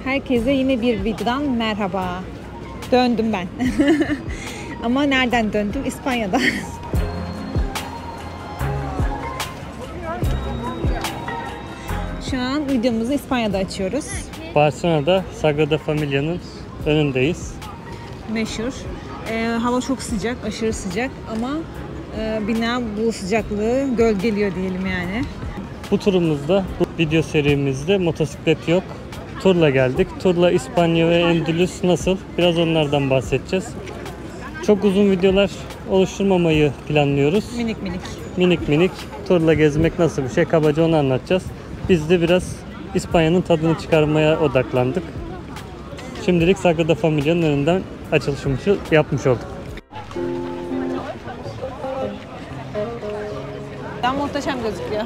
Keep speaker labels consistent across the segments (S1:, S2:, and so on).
S1: Herkese yine bir videodan merhaba. Döndüm ben. Ama nereden döndüm? İspanya'dan. Şu an videomuzu İspanya'da açıyoruz.
S2: Barcelona'da Sagrada Familia'nın önündeyiz.
S1: Meşhur. Hava çok sıcak, aşırı sıcak ama bina bu sıcaklığı gölgeliyor diyelim yani.
S2: Bu turumuzda, bu video serimizde motosiklet yok. Turla geldik. Turla İspanya ve Endülüs nasıl? Biraz onlardan bahsedeceğiz. Çok uzun videolar oluşturmamayı planlıyoruz.
S1: Minik minik.
S2: Minik minik. Turla gezmek nasıl bir şey? Kabaca onu anlatacağız. Biz de biraz İspanya'nın tadını çıkarmaya odaklandık. Şimdilik Sagrada Familia'nın önünden açılışımızı yapmış olduk.
S1: Daha muhteşem gözüküyor.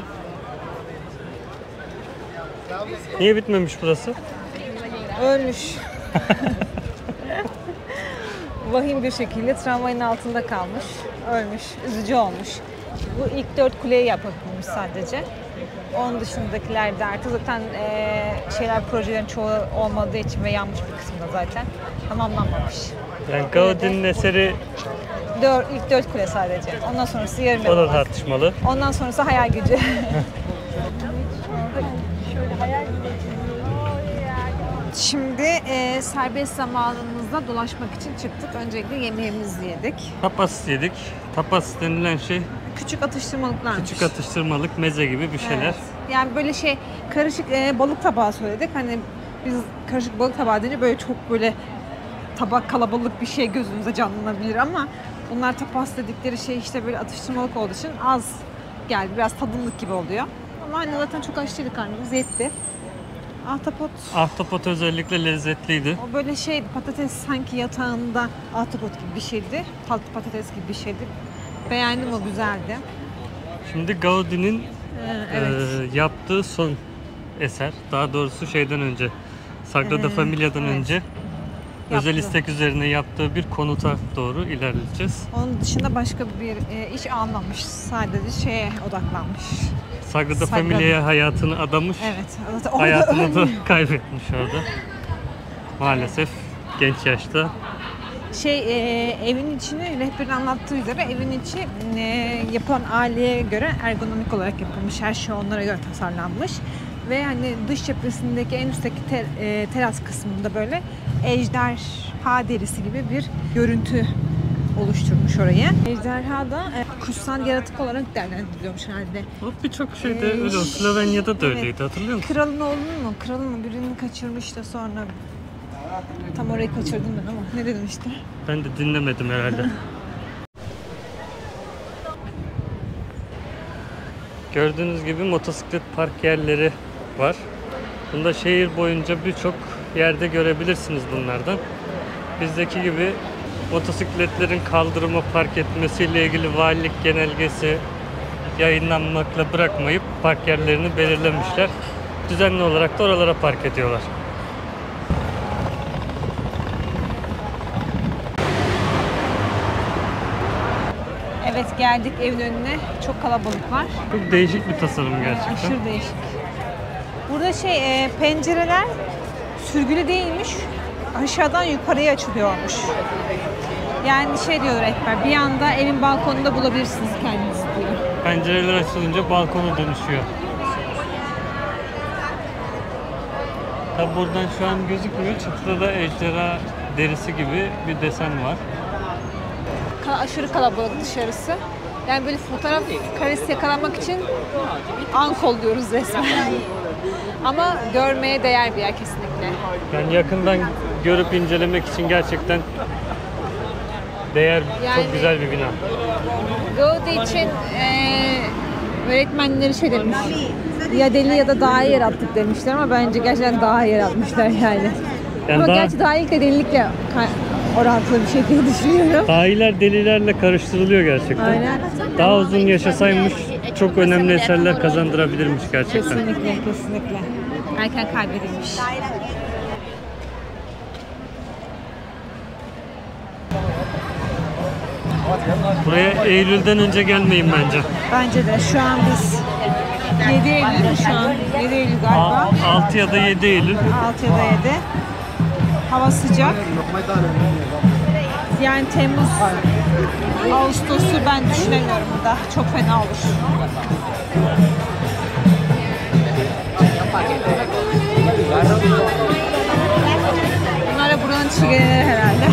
S2: Niye bitmemiş burası?
S1: Ölmüş. Vahim bir şekilde tramvayın altında kalmış. Ölmüş. Üzücü olmuş. Bu ilk 4 kuleyi yapılmış sadece. Onun dışındakiler de artık zaten projelerin çoğu olmadığı için ve yanmış bir kısmında zaten tamamlanmamış.
S2: Yani Gaudi'nin eseri
S1: ilk 4 kule sadece. Ondan sonrası yarım
S2: o da tartışmalı.
S1: Ondan sonrası hayal gücü. Şimdi serbest zamanımızda dolaşmak için çıktık. Öncelikle yemeğimizi yedik.
S2: Tapas yedik. Tapas denilen şey
S1: küçük atıştırmalıklarmış.
S2: Küçük atıştırmalık, meze gibi bir şeyler.
S1: Evet. Yani böyle karışık balık tabağı söyledik. Hani biz karışık balık tabağı deyince böyle çok böyle tabak kalabalık bir şey gözünüze canlanabilir ama bunlar tapas dedikleri şey işte böyle atıştırmalık olduğu için az geldi. Biraz tadımlık gibi oluyor. Ama hani zaten çok aç değildi, karnımız yetti.
S2: Ahtapot özellikle lezzetliydi.
S1: O böyle patates sanki yatağında ahtapot gibi bir şeydi. Tatlı patates gibi bir şeydi. Beğendim, o güzeldi.
S2: Şimdi Gaudi'nin
S1: evet.
S2: Yaptığı son eser, daha doğrusu şeyden önce, Sagrada Familia'dan
S1: evet.
S2: önce özel istek üzerine yaptığı bir konuta doğru ilerleyeceğiz.
S1: Onun dışında başka bir iş almamış. Sadece şeye odaklanmış.
S2: Sagrada Familia'ya hayatını adamış.
S1: Evet.
S2: Hayatını da kaybetmiş orada. Maalesef genç yaşta.
S1: Evin içini rehberin anlattığı üzere evin içi yapılan aileye göre ergonomik olarak yapılmış. Her şey onlara göre tasarlanmış. Ve hani dış cephesindeki en üstteki teras kısmında böyle ejderha derisi gibi bir görüntü oluşturmuş oraya. Ejderha da kutsal yaratık olarak değerlendiriliyormuş herhalde.
S2: Birçok şeyde öyle. Slovenya'da da öyleydi, evet. Hatırlıyor musun?
S1: Kralın mı birini kaçırmış da sonra tam orayı kaçırdım ben ama ne dedim işte.
S2: Ben de dinlemedim herhalde. Gördüğünüz gibi motosiklet park yerleri var. Bunda şehir boyunca birçok yerde görebilirsiniz bunlardan. Bizdeki gibi motosikletlerin kaldırıma park etmesiyle ilgili valilik genelgesi yayınlanmakla bırakmayıp park yerlerini belirlemişler. Düzenli olarak da oralara park ediyorlar.
S1: Evet, geldik evin önüne. Çok kalabalık var.
S2: Çok değişik bir tasarım gerçekten.
S1: Aşırı değişik. Burada pencereler sürgülü değilmiş. Aşağıdan yukarıya açılıyormuş. Yani diyor rehber, bir anda evin balkonunda bulabilirsiniz kendinizi diyor.
S2: Pencereler açılınca balkona dönüşüyor. Tabi buradan şu an gözükmüyor. Çatıda da ejderha derisi gibi bir desen var.
S1: Aşırı kalabalık dışarısı. Yani böyle fotoğraf karesi yakalamak için an kolluyoruz resmen. Ama görmeye değer bir yer kesinlikle.
S2: Yani yakından görüp incelemek için gerçekten değer, çok güzel bir bina.
S1: Gaudi için öğretmenleri demiş. Ya deli ya da dahi yarattık demişler ama bence gerçekten dahi yaratmışlar yani. Ama gerçi dahilikle delilikle orantılı bir şekilde düşünüyorum.
S2: Dahiler delilerle karıştırılıyor gerçekten.
S1: Aynen.
S2: Daha uzun yaşasaymış çok önemli eserler kazandırabilirmiş gerçekten.
S1: Kesinlikle. Erken kaybedilmiş.
S2: Buraya Eylül'den önce gelmeyin bence.
S1: Bence de şu an biz 7 Eylül mü şu an? 7 Eylül galiba.
S2: 6 ya da 7 Eylül.
S1: 6 ya da 7. Hava sıcak. Yani Temmuz, Ağustos'u ben düşünemiyorum burada. Çok fena olur. Bunlar da buranın çiğneleri herhalde.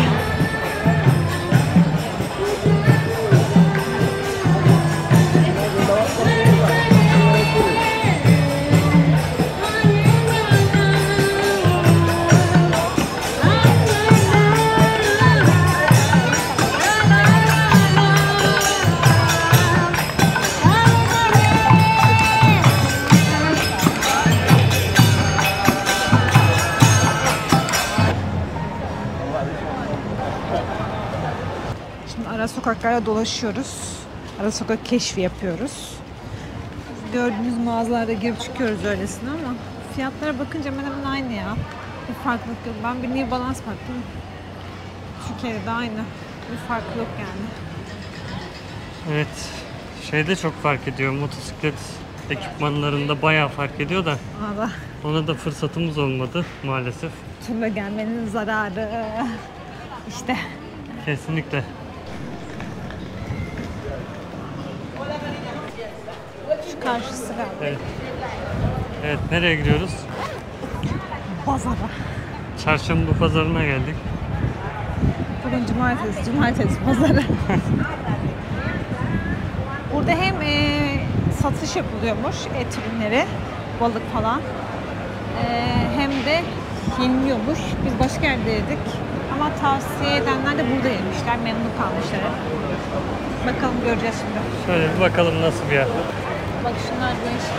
S1: Ara sokaklarda dolaşıyoruz. Ara sokak keşfi yapıyoruz. Gördüğünüz mağazalarda girip çıkıyoruz öylesine ama fiyatlara bakınca hemen hemen aynı ya. Bir farklılık yok. Ben bir New Balance baktım. Türkiye'de de aynı. Bir farklılık yok yani.
S2: Evet. Şeyde çok fark ediyor. Motosiklet ekipmanlarında bayağı fark ediyor da
S1: Valla
S2: ona da fırsatımız olmadı maalesef.
S1: turla gelmenin zararı. İşte.
S2: Kesinlikle.
S1: Şu karşısı galiba.
S2: Evet. Evet, nereye gidiyoruz?
S1: Pazara.
S2: Çarşamba pazarına geldik.
S1: Bugün cumartesi pazarı. Burada hem satış yapılıyormuş et ürünleri, balık falan. Hem de yeniliyormuş. Biz başka yerde yedik. Ama tavsiye edenler de burada yemişler, memnun kalmışlar. Bakalım göreceğiz şimdi.
S2: Şöyle bir bakalım nasıl bir yer.
S1: Bak şunlar değişmiş.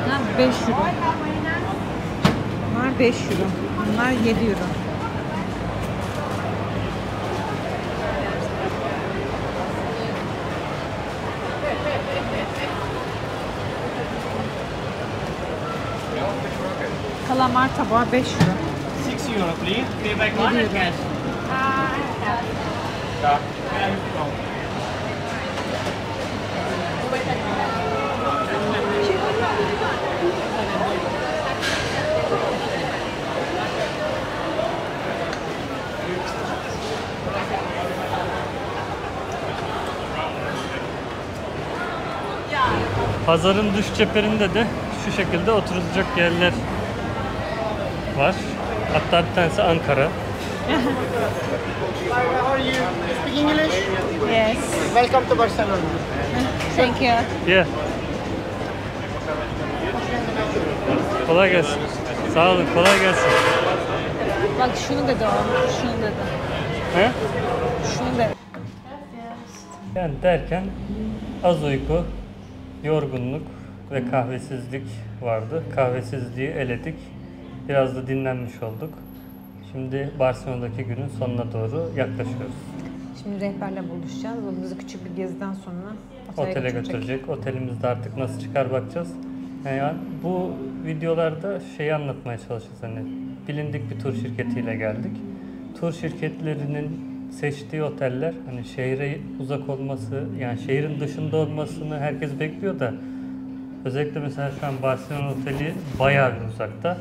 S1: Bunlar 5 euro. Bunlar 5 euro. Bunlar 7 euro. Kalamar tabağı 5 euro.
S3: 6 euro, please. Pay by card or cash?
S2: Pazarın dış cepherinde de şu şekilde oturacak yerler var. Hatta bir tanesi Ankara.
S3: How are you? Speak English?
S1: Yes.
S3: Welcome to Barcelona.
S1: Thank you.
S2: Yeah. Kolay gelsin. Sağ olun, kolay gelsin.
S1: Bak şunu dedi o. Şunu dedi.
S2: He?
S1: Şunu dedi.
S2: Yani derken az uyku, yorgunluk ve kahvesizlik vardı. Kahvesizliği eledik. Biraz da dinlenmiş olduk. Şimdi Barcelona'daki günün sonuna doğru yaklaşıyoruz.
S1: Şimdi rehberle buluşacağız. O bizi küçük bir geziden sonra
S2: Otele götürecek. Otelimizde artık nasıl çıkar bakacağız. Yani bu videolarda şeyi anlatmaya çalışacağız. Hani bilindik bir tur şirketiyle geldik. Tur şirketlerinin seçtiği oteller hani şehre uzak olması, yani şehrin dışında olmasını herkes bekliyor da özellikle mesela şu an Barcelona Oteli bayağı bir uzakta.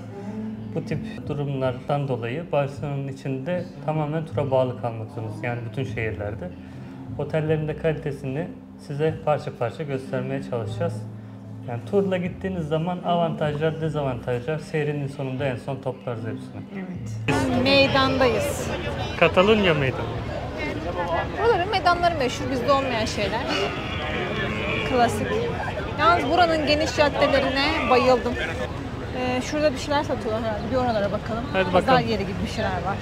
S2: Bu tip durumlardan dolayı Barcelona'nın içinde tamamen tura bağlı kalmak zorundayız. Yani bütün şehirlerde. Otellerin de kalitesini size parça parça göstermeye çalışacağız. Yani turla gittiğiniz zaman avantajlar, dezavantajlar seyrinin sonunda en son toplarız hepsini.
S1: Evet. Meydandayız.
S2: Katalunya meydanı.
S1: Buraların meydanları meşhur, bizde olmayan şeyler. Klasik. Yalnız buranın geniş caddelerine bayıldım. Şurada bir şeyler satıyorlar herhalde. Bir oralara bakalım.
S2: Hadi
S1: Pazar
S2: bakalım.
S1: yeri gibi bir şeyler var.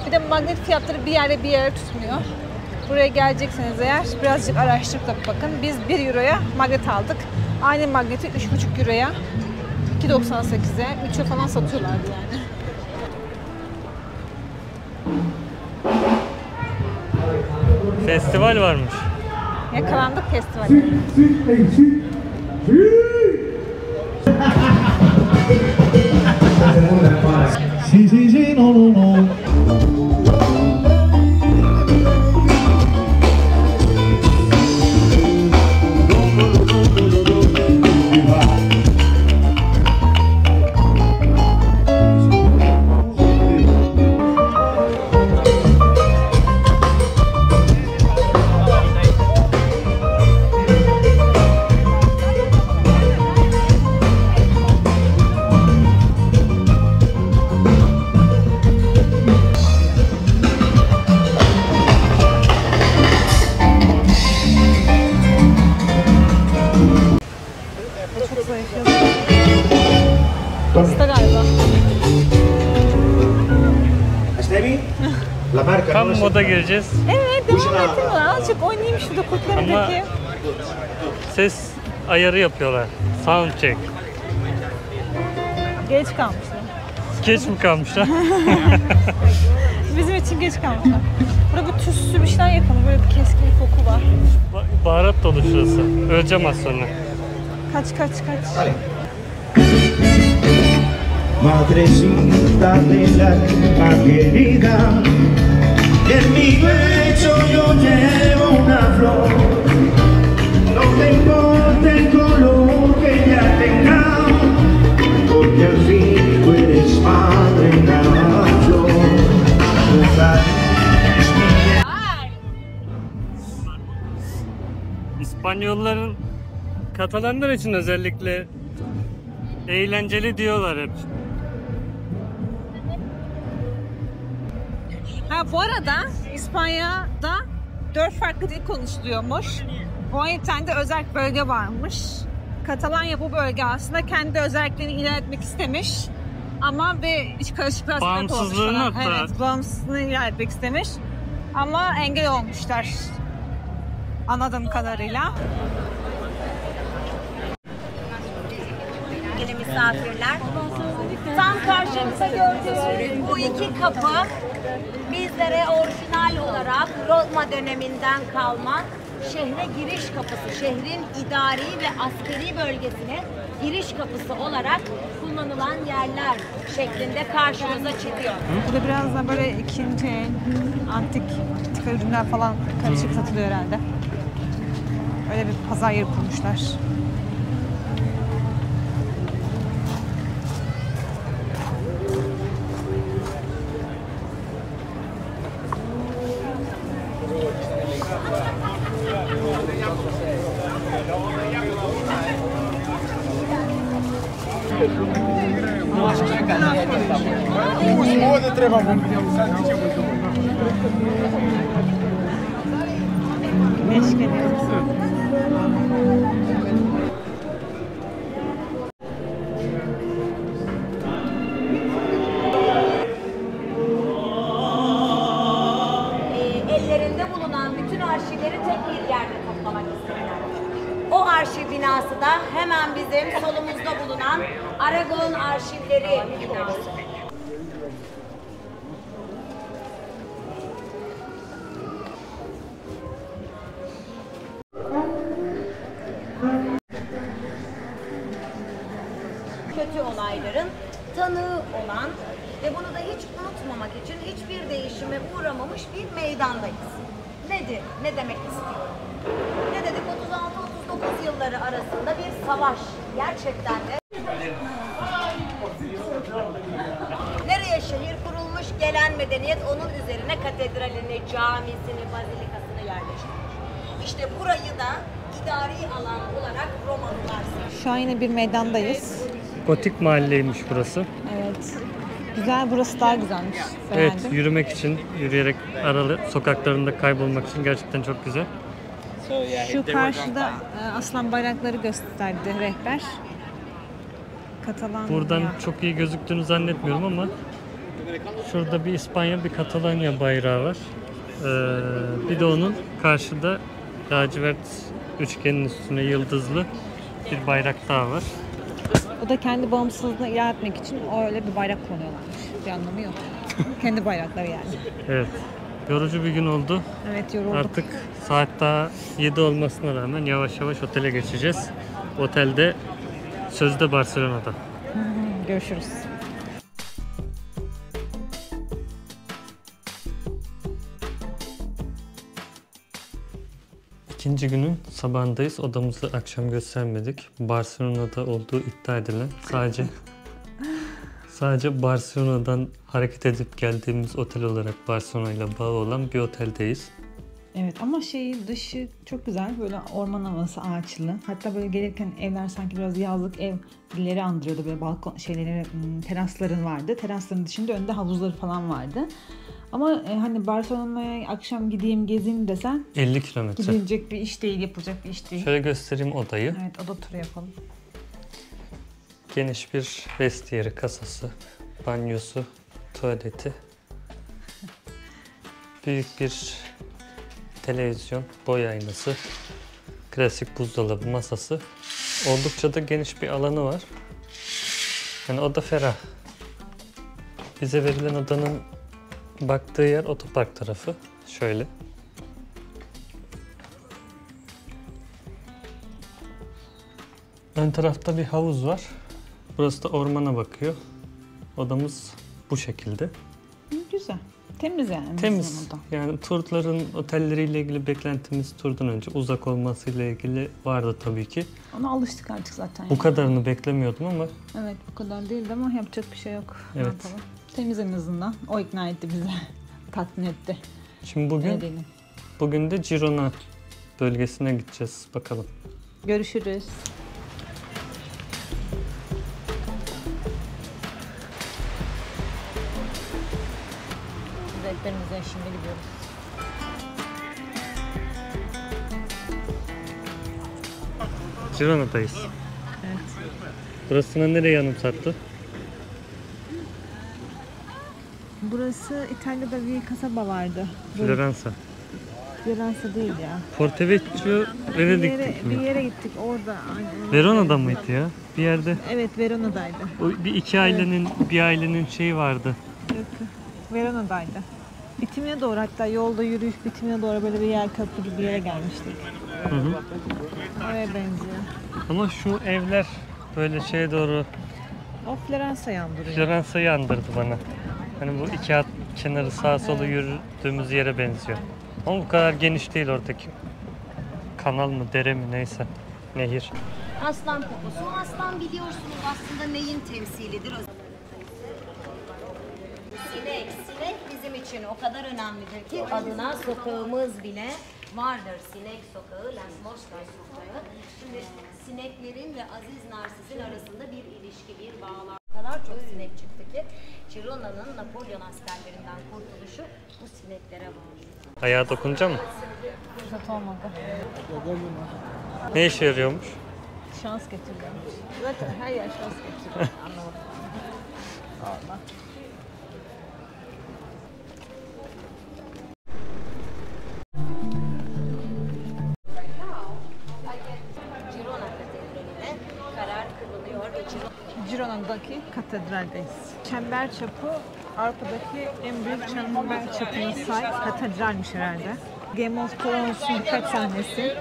S1: Bir de magnet fiyatları bir yere tutmuyor. Buraya gelecekseniz eğer birazcık araştırıp da bakın. Biz 1 euroya magnet aldık. Aynı magneti 3,5 euroya, 2,98'e, 3'e falan satıyorlardı yani.
S2: Festival varmış.
S1: Yakalandık festival.
S4: Sí, sí, sí, no, no, no.
S1: Hasta galiba.
S4: Stevie, la marca
S2: Tam
S4: non è
S2: moda gireceğiz
S1: Evet, devam ettim lan. Azıcık oynayayım şurada kurtlarındaki.
S2: ses ayarı yapıyorlar. Sound check.
S1: Geç kalmışlar.
S2: Geç mi kalmışlar?
S1: Bizim için geç kalmışlar. Burada bir tütsü bir şeyler yapalım. Böyle bir keskin bir koku var.
S2: Baharat dolu şurası. Öleceğim az sonra.
S1: Kaç.
S4: Madrecita del alma querida, en mi pecho yo llevo una flor. No te importa el color que ya tenga, porque al fin tú eres madre de la flor.
S2: İspanyolların Katalanlar için özellikle eğlenceli diyorlar hep.
S1: Ha bu arada İspanya'da 4 farklı dil konuşuluyormuş. 17 tane de özel bölge varmış. Katalanya bu bölge aslında kendi özelliklerini ilan etmek istemiş. Ama bir iç karışıklığa sebep olmuş
S2: Bağımsızlığını
S1: falan.
S2: hatta.
S1: Evet, bağımsızlığını ilan etmek istemiş. Ama engel olmuşlar. Anladığım kadarıyla.
S5: Yine misafirler. Tam karşımıza gördüğünüz bu iki kapı bizlere orijinal olarak Roma döneminden kalma şehre giriş kapısı, şehrin idari ve askeri bölgesine giriş kapısı olarak kullanılan yerler şeklinde karşımıza çıkıyor.
S1: Burada biraz da böyle ikinci el, antik ürünler falan karışık satılıyor herhalde. Öyle bir pazar yeri kurmuşlar. Eşlik ediyoruz.
S5: Ellerinde bulunan bütün arşivleri tek bir yerde toplamak istiyorlar. O arşiv binası da hemen bizim solumuzda bulunan Aragon Arşivleri binası. Kötü olayların tanığı olan ve bunu da hiç unutmamak için hiçbir değişime uğramamış bir meydandayız. Nedir? Ne demek istiyorum? Ne dedik? 36-39 yılları arasında bir savaş. Gerçekten de nereye şehir kurulmuş, gelen medeniyet onun üzerine katedralini, camisini, bazilikasını yerleştirmiş. İşte burayı da idari alan olarak Romalılar seçti.
S1: Şu an yine bir meydandayız.
S2: Gotik mahalleymiş burası.
S1: Evet. Güzel, burası daha güzelmiş.
S2: Evet,
S1: Beğendim.
S2: yürümek için, yürüyerek aralı sokaklarında kaybolmak için gerçekten çok güzel.
S1: Şu karşıda aslan bayrakları gösterdi rehber. Katalanya.
S2: Buradan çok iyi gözüktüğünü zannetmiyorum ama şurada bir İspanya, bir Katalanya bayrağı var. Bir de onun karşıda lacivert üçgenin üstüne yıldızlı bir bayrak daha var.
S1: O da kendi bağımsızlığını ilan etmek için öyle bir bayrak kullanıyorlarmış. Bir anlamı yok. Kendi bayrakları yani.
S2: Evet. Yorucu bir gün oldu.
S1: Evet, yorulduk.
S2: Artık saat daha 7 olmasına rağmen yavaş yavaş otele geçeceğiz. Otelde sözde Barcelona'da.
S1: Görüşürüz.
S2: İkinci günün sabahındayız. Odamızı akşam göstermedik. Barcelona'da olduğu iddia edilen sadece Barcelona'dan hareket edip geldiğimiz otel olarak Barcelona ile bağı olan bir oteldeyiz.
S1: Evet ama dışı çok güzel. Böyle orman havası, ağaçlı. Hatta böyle gelirken evler sanki biraz yazlık evleri andırıyordu. Böyle balkon terasların vardı. Terasların dışında önünde havuzları falan vardı. Ama hani Barcelona'ya akşam gideyim gezeyim desen
S2: 50 kilometre.
S1: gidilecek bir iş değil, yapılacak bir iş değil.
S2: Şöyle göstereyim odayı.
S1: Evet, oda turu yapalım.
S2: Geniş bir vestiyeri, kasası, banyosu, tuvaleti. Büyük bir televizyon, boy aynası, klasik buzdolabı, masası. Oldukça da geniş bir alanı var. Yani oda ferah. Bize verilen odanın baktığı yer otopark tarafı. Şöyle. Ön tarafta bir havuz var. Burası da ormana bakıyor. Odamız bu şekilde.
S1: Güzel. Temiz yani.
S2: Temiz. Yani turların otelleriyle ilgili beklentimiz turdan önce uzak olmasıyla ilgili vardı tabii ki.
S1: Ona alıştık artık zaten.
S2: Bu kadarını beklemiyordum ama
S1: Evet, bu kadar değildi ama yapacak bir şey yok. Ne
S2: Evet.
S1: yapalım? Temiz en azından. O ikna etti bizi. Tatmin etti.
S2: şimdi
S1: Öyle diyelim.
S2: bugün de Girona bölgesine gideceğiz. Bakalım.
S1: Görüşürüz. Rehberimizden şimdi gidiyoruz.
S2: Girona'dayız.
S1: Evet.
S2: Burasına nereye anımsattı?
S1: Burası İtalya'da bir kasaba vardı.
S2: Floransa.
S1: Floransa değil ya.
S2: Portevecchio,
S1: Bir
S2: Venedik'tik mi?
S1: yere gittik orada. Aynen.
S2: Verona'da mıydı ya? Bir yerde.
S1: Evet, Verona'daydı.
S2: O bir ailenin şeyi vardı.
S1: Yok, Verona'daydı. Bitimine doğru, hatta yolda yürüyüş bitimine doğru böyle bir yer, kapı gibi bir yere gelmiştik.
S2: Hı hı.
S1: Oraya benziyor.
S2: Ama şu evler böyle şeye doğru
S1: O Floransa'yı andırıyor.
S2: Floransa'yı andırdı bana. Hani bu iki hat kenarı sağa sola yürüdüğümüz yere benziyor. Ama bu kadar geniş değil oradaki. Kanal mı, dere mi neyse. Nehir.
S5: Aslan poposu. Aslan biliyorsunuz aslında neyin temsilidir? Sinek. Sinek bizim için o kadar önemlidir ki adına sokağımız bile vardır. Sinek sokağı, Las Moscas sokağı. Şimdi sineklerin ve Aziz Narsis'in arasında bir ilişki, bir bağlar. O kadar çok sinek çıktı ki Girona'nın Napolyon askerlerinden kurtuluşu bu sineklere bağlı.
S2: Ayağa dokunacak mı?
S1: Fırsat olmadı.
S2: Ne işe yarıyormuş?
S1: Şans getiriyormuş. Zaten her yer şans getiriyor. Anlamadım. Allah.
S5: Girona Katedrali'ne karar kılınıyor ve
S1: Girona'daki katedraldeyiz. Çember çapı Avrupa'daki en büyük çember çapına sahip katedralmiş herhalde. Game of Thrones'un birkaç sahnesi,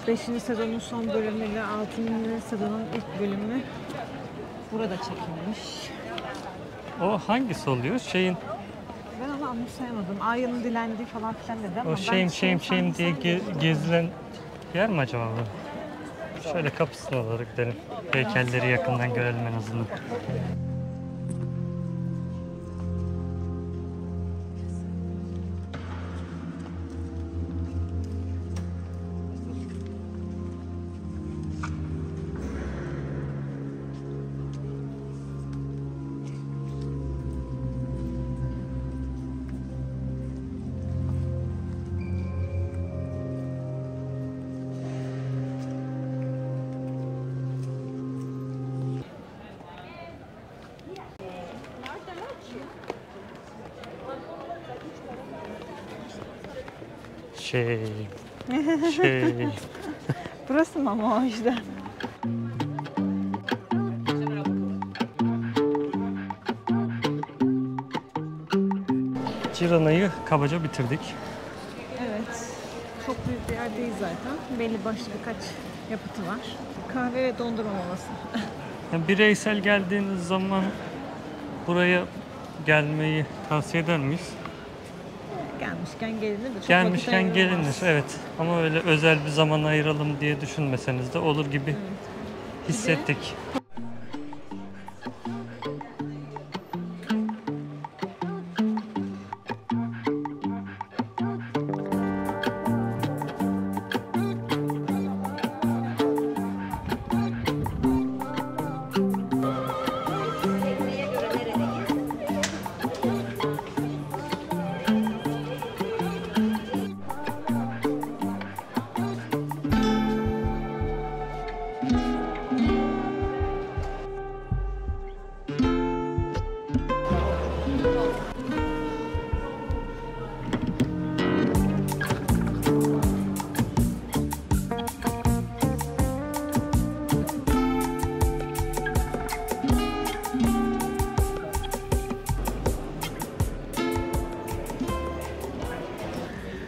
S1: 5. sezonun son bölümüyle 6. sezonun ilk bölümü burada çekilmiş.
S2: O hangisi oluyor? Şeyin
S1: Ben onu anımsayamadım. Arya'nın dilendiği falan filan dedi ama
S2: o şeyim diye gezilen yer mi acaba bu? Şöyle kapısına doğru gidelim. Heykelleri yakından görelim en azından. Şey.
S1: Burası mı ama o işte?
S2: Girona'yı kabaca bitirdik.
S1: Evet. Çok büyük bir yer değil zaten. Belli başlı birkaç yapıtı var. Kahve ve dondurma molası.
S2: Yani bireysel geldiğiniz zaman buraya gelmeyi tavsiye eder miyiz?
S1: Gelmişken gelinir de çok
S2: Gelmişken
S1: vakit
S2: gelinir,
S1: ayrılmaz.
S2: evet. Ama öyle özel bir zaman ayıralım diye düşünmeseniz de olur gibi hissettik.
S5: tekneye göre neredeyiz?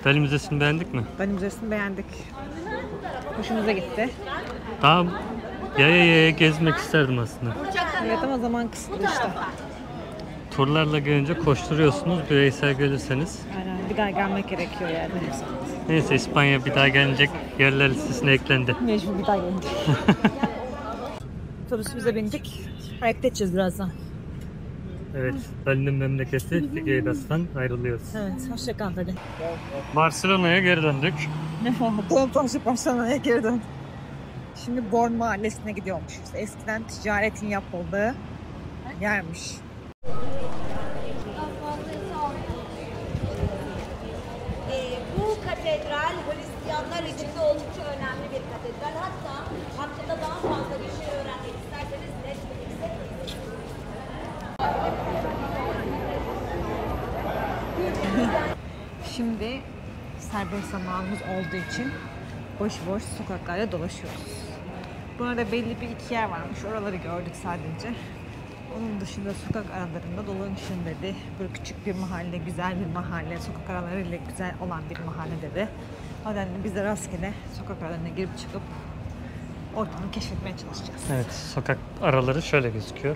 S2: Dali Müzesi'ni beğendik mi?
S1: Dali Müzesi'ni beğendik. Hoşumuza gitti.
S2: Daha yaya gezmek isterdim aslında.
S1: Evet ama zaman kısıtlı işte.
S2: Turlarla gelince koşturuyorsunuz, bireysel gelirseniz.
S1: Aynen, bir daha gelmek gerekiyor yani.
S2: Neyse, İspanya bir daha gelecek yerler listesine eklendi.
S1: Mecbur bir daha gelecek. Otobüsümüze bindik. Hareket edeceğiz birazdan.
S2: Evet, Dali'nin memleketi Figueiras'tan ayrılıyoruz.
S1: Evet, hoşçakal Dali.
S2: Barcelona'ya geri döndük.
S1: Tanışıp Barcelona'ya geri döndük. Şimdi Born Mahallesi'ne gidiyormuşuz. Eskiden ticaretin yapıldığı yermiş.
S5: Bu katedral Hristiyanlar için de oldukça önemli bir katedral. Hatta hakkında daha fazla bir şey öğrenmek isterseniz Netflix'e
S1: Şimdi serbest zamanımız olduğu için boş boş sokaklarda dolaşıyoruz. Burada belli bir iki yer varmış. Oraları gördük sadece. Onun dışında sokak aralarında dolaşın dedi. Böyle küçük bir mahalle, güzel bir mahalle, sokak aralarıyla güzel olan bir mahalle dedi. O nedenle biz de rastgele sokak aralarına girip çıkıp ortamı keşfetmeye çalışacağız.
S2: Evet, sokak araları şöyle gözüküyor.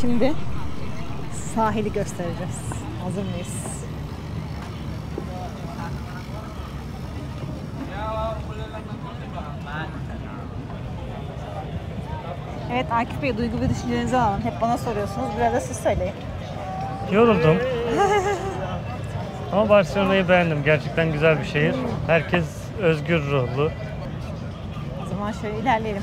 S1: Şimdi sahili göstereceğiz. Hazır mıyız? Evet Akif Bey, duygu ve düşüncelerinizi alalım. Hep bana soruyorsunuz. Biraz da siz söyleyin.
S2: Yoruldum. Ama Barcelona'yı beğendim. Gerçekten güzel bir şehir. Herkes özgür ruhlu.
S1: O zaman şöyle ilerleyelim.